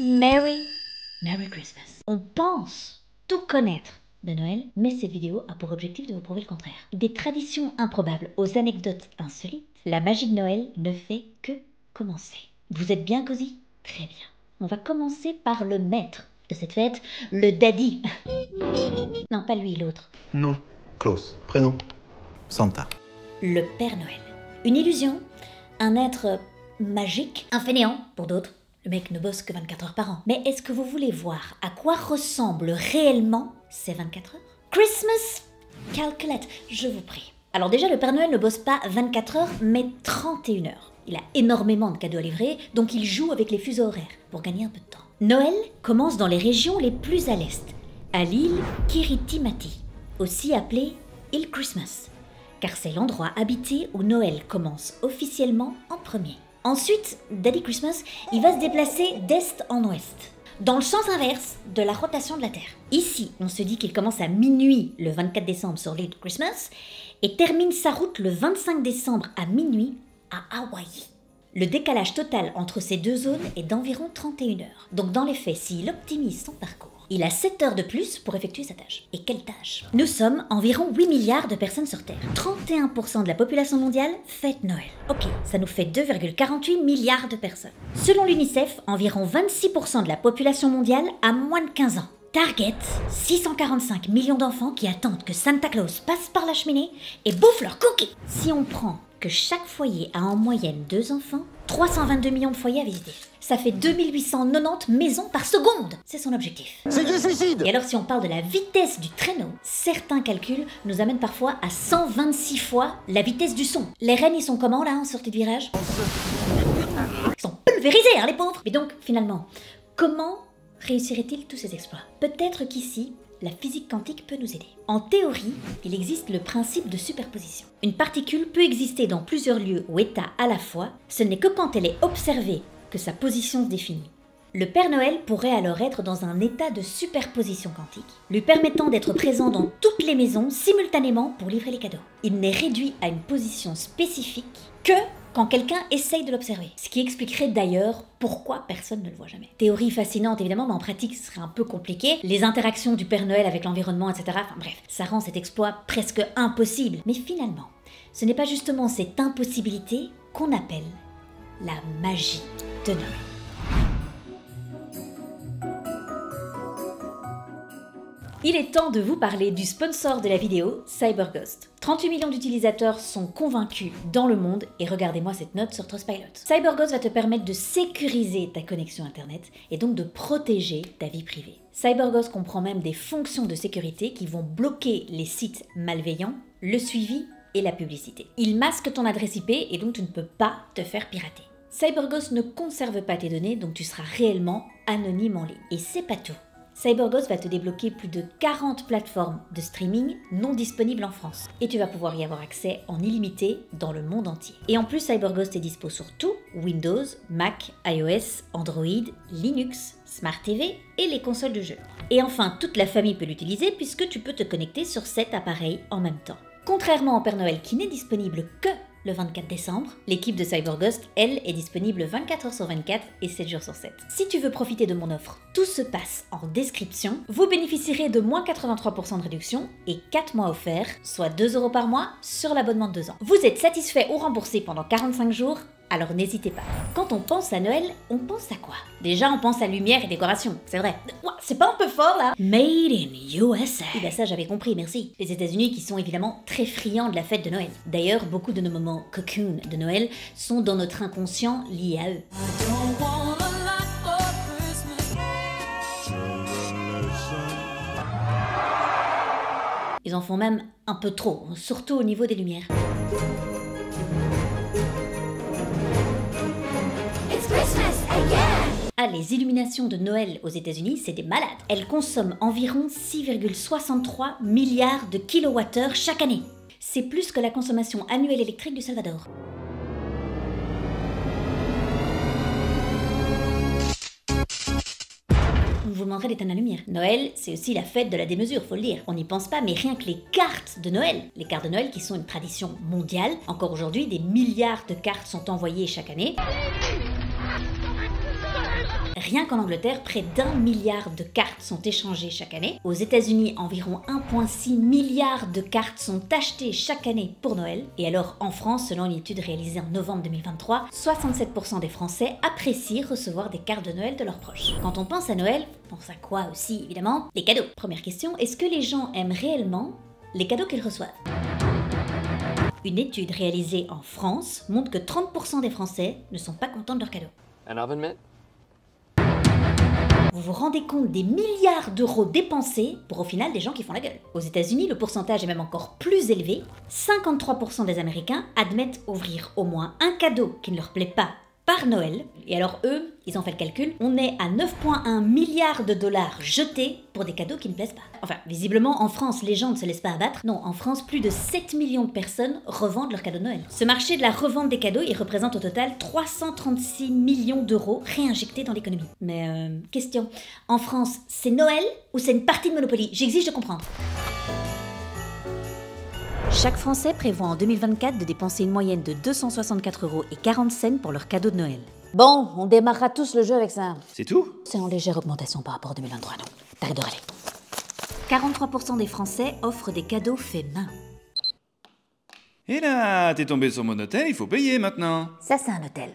Merry Christmas. On pense tout connaître de Noël, mais cette vidéo a pour objectif de vous prouver le contraire. Des traditions improbables aux anecdotes insolites, la magie de Noël ne fait que commencer. Vous êtes bien cosy? Très bien. On va commencer par le maître de cette fête, le daddy. Non, pas lui, l'autre. Non. Klaus. Prénom? Santa. Le Père Noël. Une illusion, un être magique, un fainéant pour d'autres. Le mec ne bosse que 24 heures par an. Mais est-ce que vous voulez voir à quoi ressemblent réellement ces 24 heures? Christmas Calculate, je vous prie. Alors déjà, le Père Noël ne bosse pas 24 heures, mais 31 heures. Il a énormément de cadeaux à livrer, donc il joue avec les fuseaux horaires pour gagner un peu de temps. Noël commence dans les régions les plus à l'est, à l'île Kiritimati, aussi appelée île Christmas, car c'est l'endroit habité où Noël commence officiellement en premier. Ensuite, Daddy Christmas, il va se déplacer d'est en ouest, dans le sens inverse de la rotation de la Terre. Ici, on se dit qu'il commence à minuit le 24 décembre sur l'île Christmas et termine sa route le 25 décembre à minuit à Hawaï. Le décalage total entre ces deux zones est d'environ 31 heures. Donc dans les faits, s'il optimise son parcours, il a 7 heures de plus pour effectuer sa tâche. Et quelle tâche? Nous sommes environ 8 milliards de personnes sur Terre. 31% de la population mondiale fête Noël. Ok, ça nous fait 2,48 milliards de personnes. Selon l'UNICEF, environ 26% de la population mondiale a moins de 15 ans. Target, 645 millions d'enfants qui attendent que Santa Claus passe par la cheminée et bouffe leurs cookies. Si on prend que chaque foyer a en moyenne 2 enfants, 322 millions de foyers à visiter. Ça fait 2890 maisons par seconde. C'est son objectif. C'est du suicide! Et alors si on parle de la vitesse du traîneau, certains calculs nous amènent parfois à 126 fois la vitesse du son. Les rennes, ils sont comment là en sortie de virage? Ils sont pulvérisés, hein les pauvres. Mais donc finalement, comment réussirait-il tous ces exploits? Peut-être qu'ici, la physique quantique peut nous aider. En théorie, il existe le principe de superposition. Une particule peut exister dans plusieurs lieux ou états à la fois, ce n'est que quand elle est observée que sa position se définit. Le Père Noël pourrait alors être dans un état de superposition quantique, lui permettant d'être présent dans toutes les maisons simultanément pour livrer les cadeaux. Il n'est réduit à une position spécifique que quand quelqu'un essaye de l'observer. Ce qui expliquerait d'ailleurs pourquoi personne ne le voit jamais. Théorie fascinante évidemment, mais en pratique ce serait un peu compliqué. Les interactions du Père Noël avec l'environnement, etc. Enfin bref, ça rend cet exploit presque impossible. Mais finalement, ce n'est pas justement cette impossibilité qu'on appelle la magie de Noël. Il est temps de vous parler du sponsor de la vidéo, CyberGhost. 38 millions d'utilisateurs sont convaincus dans le monde et regardez-moi cette note sur Trustpilot. CyberGhost va te permettre de sécuriser ta connexion internet et donc de protéger ta vie privée. CyberGhost comprend même des fonctions de sécurité qui vont bloquer les sites malveillants, le suivi et la publicité. Il masque ton adresse IP et donc tu ne peux pas te faire pirater. CyberGhost ne conserve pas tes données, donc tu seras réellement anonyme en ligne. Et c'est pas tout. CyberGhost va te débloquer plus de 40 plateformes de streaming non disponibles en France. Et tu vas pouvoir y avoir accès en illimité dans le monde entier. Et en plus, CyberGhost est dispo sur tout, Windows, Mac, iOS, Android, Linux, Smart TV et les consoles de jeux. Et enfin, toute la famille peut l'utiliser puisque tu peux te connecter sur 7 appareils en même temps. Contrairement au Père Noël qui n'est disponible que le 24 décembre, l'équipe de CyberGhost, elle, est disponible 24 heures sur 24 et 7 jours sur 7. Si tu veux profiter de mon offre, tout se passe en description. Vous bénéficierez de moins 83% de réduction et 4 mois offerts, soit 2 € par mois sur l'abonnement de 2 ans. Vous êtes satisfait ou remboursé pendant 45 jours, alors n'hésitez pas. Quand on pense à Noël, on pense à quoi? Déjà, on pense à lumière et décoration, c'est vrai. Ouah, c'est pas un peu fort là? Made in USA. Oui, bah ça j'avais compris, merci. Les États-Unis qui sont évidemment très friands de la fête de Noël. D'ailleurs, beaucoup de nos moments cocoon de Noël sont dans notre inconscient liés à eux. Ils en font même un peu trop, surtout au niveau des lumières. Ah, les illuminations de Noël aux États-Unis, c'est des malades. Elles consomment environ 6,63 milliards de kilowattheures chaque année. C'est plus que la consommation annuelle électrique du Salvador. On vous demanderait d'éteindre la lumière. Noël, c'est aussi la fête de la démesure, faut le dire. On n'y pense pas, mais rien que les cartes de Noël. Les cartes de Noël qui sont une tradition mondiale. Encore aujourd'hui, des milliards de cartes sont envoyées chaque année. rien qu'en Angleterre, près d'1 milliard de cartes sont échangées chaque année. Aux États-Unis, environ 1,6 milliard de cartes sont achetées chaque année pour Noël. Et alors, en France, selon une étude réalisée en novembre 2023, 67% des Français apprécient recevoir des cartes de Noël de leurs proches. Quand on pense à Noël, on pense à quoi aussi, évidemment? Des cadeaux. Première question, est-ce que les gens aiment réellement les cadeaux qu'ils reçoivent? Une étude réalisée en France montre que 30% des Français ne sont pas contents de leurs cadeaux. An oven mitt? Vous vous rendez compte des milliards d'euros dépensés pour au final des gens qui font la gueule. Aux États-Unis, le pourcentage est même encore plus élevé. 53% des Américains admettent ouvrir au moins un cadeau qui ne leur plaît pas par Noël. Et alors eux, ils ont fait le calcul, on est à 9,1 milliards de dollars jetés pour des cadeaux qui ne plaisent pas. Enfin, visiblement, en France, les gens ne se laissent pas abattre. Non, en France, plus de 7 millions de personnes revendent leurs cadeaux de Noël. Ce marché de la revente des cadeaux, il représente au total 336 millions d'euros réinjectés dans l'économie. Mais question, en France, c'est Noël ou c'est une partie de Monopoly? J'exige de comprendre. Chaque Français prévoit en 2024 de dépenser une moyenne de 264,40 € pour leur cadeau de Noël. Bon, on démarrera tous le jeu avec ça. C'est tout? C'est en légère augmentation par rapport à 2023, non? T'arrêtes de râler. 43% des Français offrent des cadeaux faits main. Et là, t'es tombé sur mon hôtel, il faut payer maintenant. Ça, c'est un hôtel.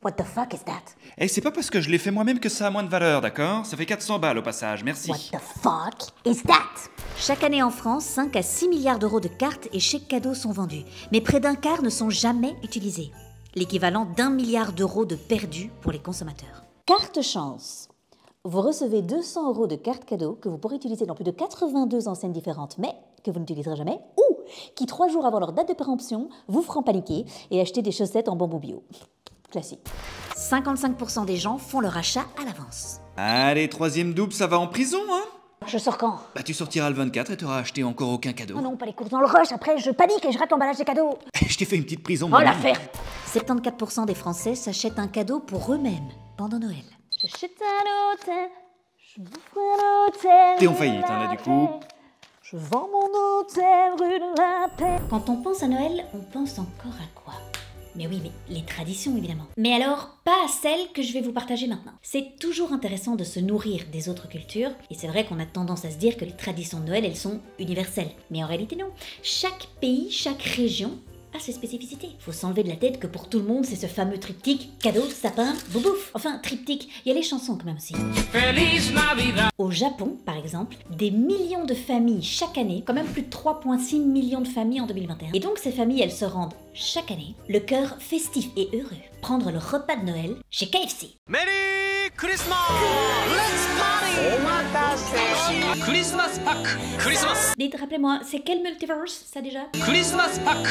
What the fuck is that? Et c'est pas parce que je l'ai fait moi-même que ça a moins de valeur, d'accord? Ça fait 400 balles au passage, merci. What the fuck is that? Chaque année en France, 5 à 6 milliards d'euros de cartes et chèques cadeaux sont vendus. Mais près d'un quart ne sont jamais utilisés. L'équivalent d'1 milliard d'euros de perdus pour les consommateurs. Carte chance. Vous recevez 200 € de cartes cadeaux que vous pourrez utiliser dans plus de 82 enseignes différentes, mais que vous n'utiliserez jamais, ou qui 3 jours avant leur date de péremption vous feront paniquer et acheter des chaussettes en bambou bio. Classique. 55% des gens font leur achat à l'avance. Allez, troisième double, ça va en prison, hein? Je sors quand? Bah tu sortiras le 24 et t'auras acheté encore aucun cadeau. Oh non, pas les courses dans le rush, après je panique et je rate l'emballage des cadeaux. Je t'ai fait une petite prison, Oh moi-même. l'affaire! 74% des Français s'achètent un cadeau pour eux-mêmes pendant Noël. J'achète un hôtel, je m'offre un hôtel. T'es en faillite, hein, là, du coup. Je vends mon hôtel rue de la Paix. Quand on pense à Noël, on pense encore à quoi? Mais oui, mais les traditions évidemment. Mais alors, pas à celles que je vais vous partager maintenant. C'est toujours intéressant de se nourrir des autres cultures, et c'est vrai qu'on a tendance à se dire que les traditions de Noël, elles sont universelles. Mais en réalité non. Chaque pays, chaque région a ses spécificités. Faut s'enlever de la tête que pour tout le monde, c'est ce fameux triptyque, cadeau, sapin, boubouf. Enfin, triptyque, il y a les chansons quand même aussi. Au Japon, par exemple, des millions de familles chaque année, quand même plus de 3,6 millions de familles en 2021. Et donc ces familles, elles se rendent chaque année le cœur festif et heureux. Prendre le repas de Noël chez KFC. Merry Christmas! Let's party! Christmas pack! Christmas! Dites, rappelez-moi, c'est quel multiverse, ça déjà? Christmas pack!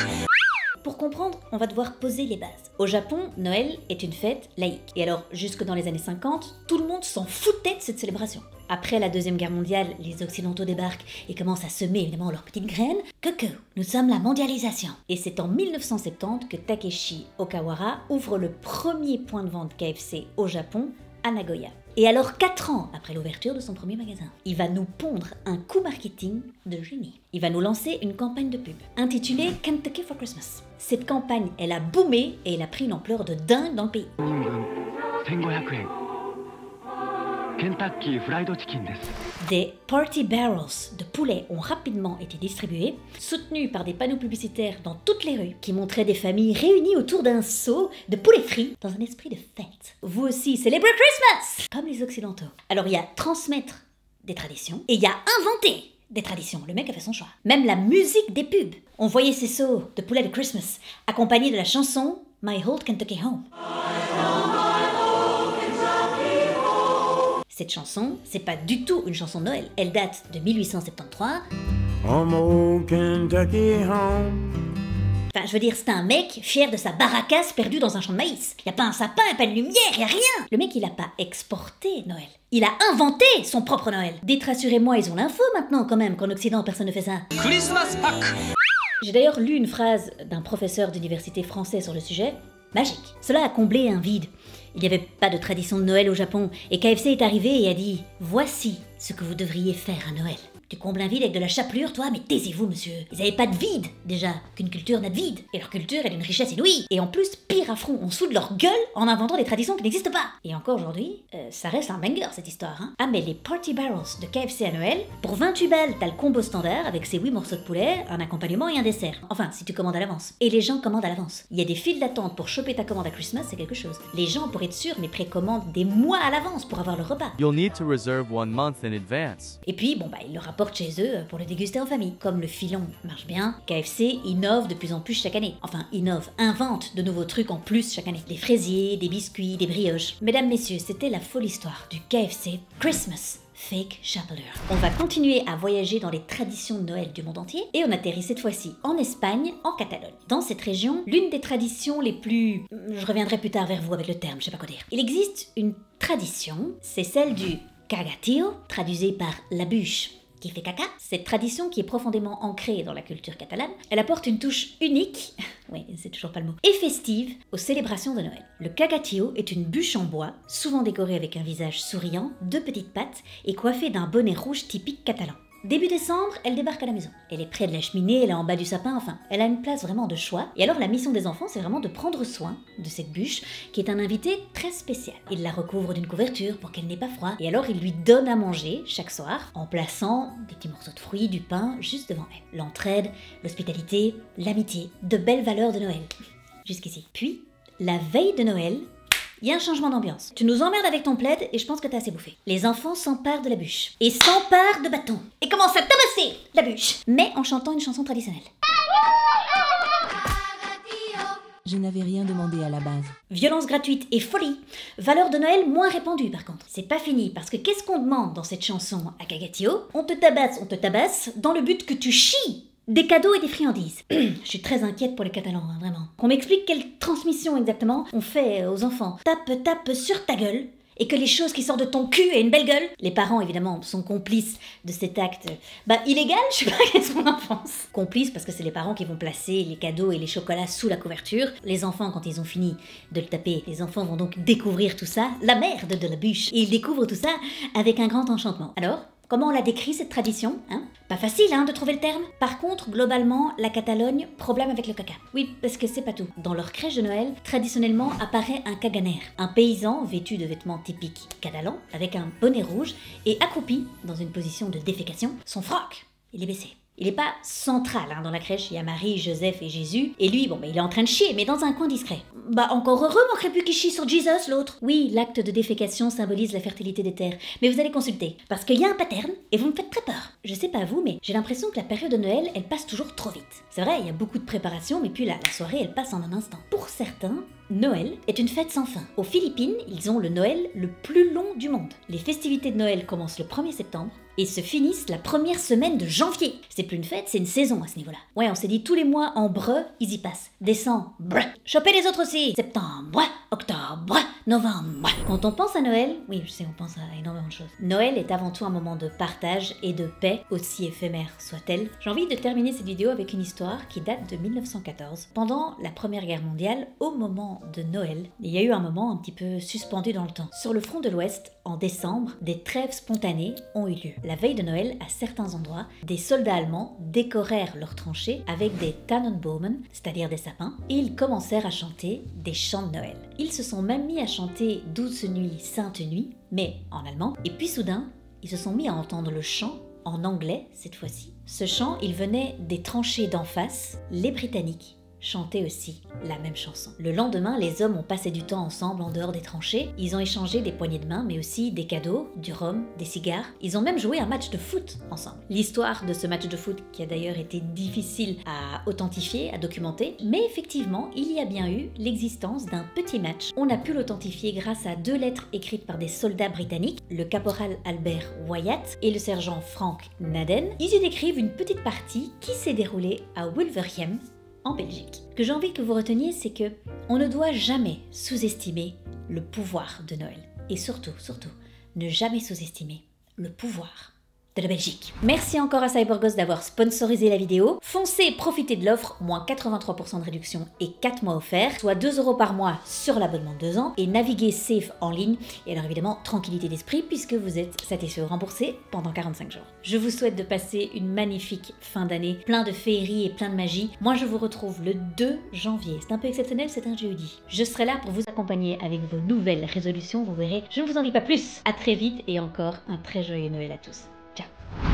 Pour comprendre, on va devoir poser les bases. Au Japon, Noël est une fête laïque. Et alors, jusque dans les années 50, tout le monde s'en foutait de cette célébration. Après la Deuxième Guerre mondiale, les Occidentaux débarquent et commencent à semer évidemment leurs petites graines. Coucou, nous sommes la mondialisation. Et c'est en 1970 que Takeshi Okawara ouvre le premier point de vente KFC au Japon, à Nagoya. Et alors 4 ans après l'ouverture de son premier magasin, il va nous pondre un coup marketing de génie. Il va nous lancer une campagne de pub intitulée Kentucky for Christmas. Cette campagne, elle a boomé et elle a pris une ampleur de dingue dans le pays. Des party barrels de poulet ont rapidement été distribués, soutenus par des panneaux publicitaires dans toutes les rues qui montraient des familles réunies autour d'un seau de poulet frit dans un esprit de fête. Vous aussi, célébrez Christmas comme les Occidentaux. Alors il y a transmettre des traditions et il y a inventer des traditions. Le mec a fait son choix. Même la musique des pubs. On voyait ces seaux de poulet de Christmas accompagnés de la chanson My Old Kentucky Home. Cette chanson, c'est pas du tout une chanson de Noël. Elle date de 1873. Home old Kentucky home. Enfin, je veux dire, c'est un mec fier de sa baracasse perdue dans un champ de maïs. Y a pas un sapin, pas de lumière, y a rien. Le mec, il a pas exporté Noël. Il a inventé son propre Noël. Dites, rassurez-moi, ils ont l'info maintenant quand même qu'en Occident, personne ne fait ça. Christmas pack! J'ai d'ailleurs lu une phrase d'un professeur d'université français sur le sujet. Magique. Cela a comblé un vide. Il n'y avait pas de tradition de Noël au Japon, et KFC est arrivé et a dit « Voici ce que vous devriez faire à Noël ». Tu combles un vide avec de la chapelure, toi? Mais taisez-vous, monsieur. Ils avaient pas de vide, déjà. Qu'une culture n'a de vide. Et leur culture est d'une richesse inouïe. Et en plus, pire affront, on soude leur gueule en inventant des traditions qui n'existent pas. Et encore aujourd'hui, ça reste un banger, cette histoire, hein. Ah, mais les Party Barrels de KFC à Noël, pour 28 balles, t'as le combo standard avec ses 8 morceaux de poulet, un accompagnement et un dessert. Enfin, si tu commandes à l'avance. Et les gens commandent à l'avance. Il y a des files d'attente pour choper ta commande à Christmas, c'est quelque chose. Les gens, pour être sûrs, mais précommandent des mois à l'avance pour avoir le repas. You'll need to reserve 1 month in advance. Et puis, bon, ils le rapportent chez eux pour le déguster en famille. Comme le filon marche bien, KFC innove de plus en plus chaque année. Enfin, invente de nouveaux trucs en plus chaque année. Des fraisiers, des biscuits, des brioches. Mesdames, messieurs, c'était la folle histoire du KFC Christmas Fake Chapelure. On va continuer à voyager dans les traditions de Noël du monde entier et on atterrit cette fois-ci en Espagne, en Catalogne. Dans cette région, l'une des traditions les plus... Je reviendrai plus tard vers vous avec le terme, je sais pas quoi dire. Il existe une tradition, c'est celle du cagatillo, traduisé par la bûche qui fait caca. Cette tradition qui est profondément ancrée dans la culture catalane, elle apporte une touche unique, oui, c'est toujours pas le mot, et festive aux célébrations de Noël. Le cagatillo est une bûche en bois, souvent décorée avec un visage souriant, 2 petites pattes et coiffée d'un bonnet rouge typique catalan. Début décembre, elle débarque à la maison. Elle est près de la cheminée, elle est en bas du sapin, enfin, elle a une place vraiment de choix. Et alors la mission des enfants, c'est vraiment de prendre soin de cette bûche, qui est un invité très spécial. Il la recouvre d'une couverture pour qu'elle n'ait pas froid. Et alors il lui donne à manger chaque soir, en plaçant des petits morceaux de fruits, du pain, juste devant elle. L'entraide, l'hospitalité, l'amitié, de belles valeurs de Noël. Jusqu'ici. Puis, la veille de Noël, il y a un changement d'ambiance. Tu nous emmerdes avec ton plaid et je pense que t'as assez bouffé. Les enfants s'emparent de la bûche. Et s'emparent de bâtons. Et commencent à tabasser la bûche. Mais en chantant une chanson traditionnelle. Je n'avais rien demandé à la base. Violence gratuite et folie. Valeur de Noël moins répandue par contre. C'est pas fini parce que qu'est-ce qu'on demande dans cette chanson à Cagatillo? On te tabasse dans le but que tu chies des cadeaux et des friandises. Je suis très inquiète pour les Catalans, hein, vraiment. Qu'on m'explique quelle transmission exactement on fait aux enfants. Tape sur ta gueule, et que les choses qui sortent de ton cul aient une belle gueule. Les parents, évidemment, sont complices de cet acte, illégal, je sais pas qu'est-ce qu'on en pense. Complices parce que c'est les parents qui vont placer les cadeaux et les chocolats sous la couverture. Les enfants, quand ils ont fini de le taper, les enfants vont donc découvrir tout ça, la merde de la bûche. Et ils découvrent tout ça avec un grand enchantement. Alors, comment on la décrit cette tradition, hein? Pas facile, de trouver le terme. Par contre, globalement, la Catalogne, problème avec le caca. Oui, parce que c'est pas tout. Dans leur crèche de Noël, traditionnellement apparaît un caganer, un paysan vêtu de vêtements typiques catalans, avec un bonnet rouge et accroupi dans une position de défécation. Son froc, il est baissé. Il est pas central dans la crèche, il y a Marie, Joseph et Jésus, et lui, il est en train de chier, mais dans un coin discret. Encore heureux, manquerait plus qu'il chie sur Jesus, l'autre. Oui, l'acte de défécation symbolise la fertilité des terres, mais vous allez consulter, parce qu'il y a un pattern, et vous me faites très peur. Je sais pas vous, mais j'ai l'impression que la période de Noël, elle passe toujours trop vite. C'est vrai, il y a beaucoup de préparation, mais puis la soirée, elle passe en un instant. Pour certains, Noël est une fête sans fin. Aux Philippines, ils ont le Noël le plus long du monde. Les festivités de Noël commencent le 1er septembre et se finissent la première semaine de janvier. C'est plus une fête, c'est une saison à ce niveau-là. Ouais, on s'est dit tous les mois en breu, ils y passent. Décembre, chopez les autres aussi. Septembre, octobre, novembre. Quand on pense à Noël, oui, je sais, on pense à énormément de choses. Noël est avant tout un moment de partage et de paix, aussi éphémère soit-elle. J'ai envie de terminer cette vidéo avec une histoire qui date de 1914. Pendant la Première Guerre mondiale, au moment de Noël, il y a eu un moment un petit peu suspendu dans le temps. Sur le front de l'Ouest, en décembre, des trêves spontanées ont eu lieu. La veille de Noël, à certains endroits, des soldats allemands décorèrent leurs tranchées avec des Tannenbäume, c'est-à-dire des sapins, et ils commencèrent à chanter des chants de Noël. Ils se sont même mis à chanter Douce nuit, sainte nuit, mais en allemand, et puis soudain, ils se sont mis à entendre le chant en anglais cette fois-ci. Ce chant, il venait des tranchées d'en face, les Britanniques chantaient aussi la même chanson. Le lendemain, les hommes ont passé du temps ensemble en dehors des tranchées. Ils ont échangé des poignées de main, mais aussi des cadeaux, du rhum, des cigares. Ils ont même joué un match de foot ensemble. L'histoire de ce match de foot, qui a d'ailleurs été difficile à authentifier, à documenter, mais effectivement, il y a bien eu l'existence d'un petit match. On a pu l'authentifier grâce à 2 lettres écrites par des soldats britanniques, le caporal Albert Wyatt et le sergent Frank Naden. Ils y décrivent une petite partie qui s'est déroulée à Wolverhampton, en Belgique. Ce que j'ai envie que vous reteniez, c'est que on ne doit jamais sous-estimer le pouvoir de Noël. Et surtout, ne jamais sous-estimer le pouvoir de la Belgique. Merci encore à CyberGhost d'avoir sponsorisé la vidéo. Foncez, profitez de l'offre, moins 83% de réduction et 4 mois offerts, soit 2 € par mois sur l'abonnement de 2 ans, et naviguez safe en ligne, et alors évidemment, tranquillité d'esprit puisque vous êtes satisfait ou remboursé pendant 45 jours. Je vous souhaite de passer une magnifique fin d'année, plein de féerie et plein de magie. Moi, je vous retrouve le 2 janvier. C'est un peu exceptionnel, c'est un jeudi. Je serai là pour vous accompagner avec vos nouvelles résolutions, vous verrez. Je ne vous en dis pas plus. À très vite et encore un très joyeux Noël à tous. Ciao.